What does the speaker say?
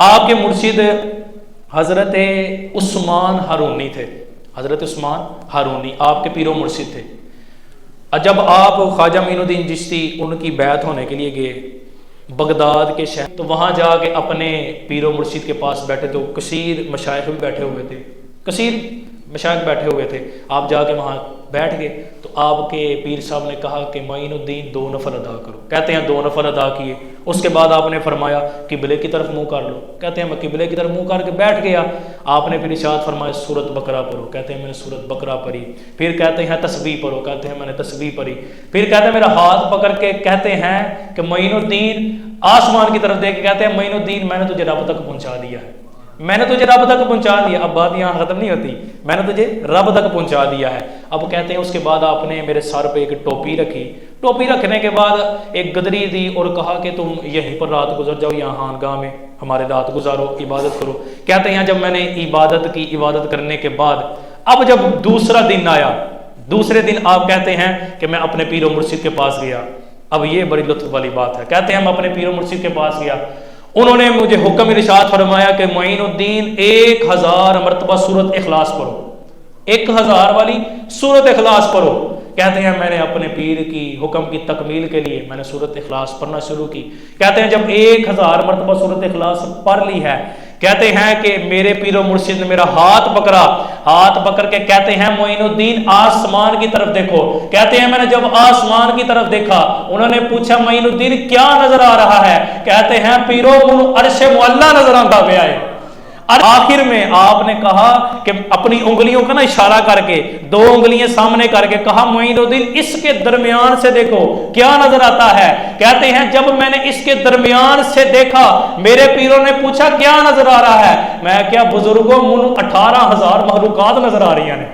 آپ کے مرشد حضرت عثمان ہارونی تھے، حضرت عثمان ہارونی آپ کے پیر و مرشد تھے۔ جب آپ خواجہ معین الدین چشتی ان کی بیعت ہونے کے لیے گئے بغداد کے شہر، تو وہاں جا کے اپنے پیر و مرشد کے پاس بیٹھے، تو کثیر مشائخ بھی بیٹھے ہوئے تھے، کثیر مشائخ بیٹھے ہوئے تھے۔ آپ جا کے وہاں بیٹھ گئے تو آپ کے پیر صاحب نے کہا کہ معین الدین 2 نفل ادا کرو، کہتے ہیں 2 نفل ادا کیے۔ اس کے بعد آپ نے فرمایا قبلے کی طرف منہ کر لو، کہتے ہیں میں قبلے کی طرف منہ کر کے بیٹھ گیا۔ آپ نے پھر ارشاد فرمایا سورۃ بقرہ پڑھو، کہتے ہیں میں نے سورۃ بقرہ پڑھی۔ پھر کہتے ہیں تسبیح پڑھو، کہتے ہیں میں نے تسبیح پڑھی۔ پھر کہتے ہیں میرا ہاتھ پکڑ کے کہتے ہیں کہ معین الدین آسمان کی طرف دیکھ کے کہتے ہیں معین الدین میں نے تجھے رب تک پہنچا دیا ہے، میں نے تجھے رب تک پہنچا دیا۔ اب بات یہاں ختم نہیں ہوتی، میں نے تجھے رب تک پہنچا دیا ہے۔ اب کہتے ہیں اس کے بعد آپ نے میرے سر پہ ایک ٹوپی رکھی، ٹوپی رکھنے کے بعد ایک گدری دی اور کہا کہ تم یہیں پر رات گزر جاؤ، یہاں خانقاہ میں ہمارے رات گزارو، عبادت کرو۔ کہتے ہیں جب میں نے عبادت کی، عبادت کرنے کے بعد اب جب دوسرا دن آیا، دوسرے دن آپ کہتے ہیں کہ میں اپنے پیر و مرشد کے پاس گیا۔ اب یہ بڑی لطف والی بات ہے، کہتے ہیں میں اپنے پیر و مرشد کے پاس گیا، انہوں نے مجھے حکم ارشاد فرمایا کہ معین الدین 1000 مرتبہ سورۃ اخلاص پڑھو، 1000 والی سورۃ اخلاص پڑھو۔ کہتے ہیں میں نے اپنے پیر کی حکم کی تکمیل کے لیے میں نے سورۃ اخلاص پڑھنا شروع کی۔ کہتے ہیں جب 1000 مرتبہ سورۃ اخلاص پڑھ لی ہے، کہتے ہیں کہ میرے پیر و مرشد نے میرا ہاتھ پکڑا، ہاتھ پکڑ کے کہتے ہیں معین الدین آسمان کی طرف دیکھو۔ کہتے ہیں میں نے جب آسمان کی طرف دیکھا، انہوں نے پوچھا معین الدین کیا نظر آ رہا ہے؟ کہتے ہیں پیرو منو عرش معلا نظر آتا پیا ہے۔ آخر میں آپ نے کہا کہ اپنی انگلیوں کا نا اشارہ کر کے 2 انگلیاں سامنے کر کے کہا معین الدین اس کے درمیان سے دیکھو کیا نظر آتا ہے۔ کہتے ہیں جب میں نے اس کے درمیان سے دیکھا، میرے پیروں نے پوچھا کیا نظر آ رہا ہے؟ میں کیا بزرگوں منو 18,000 مخلوقات نظر آ رہی ہیں۔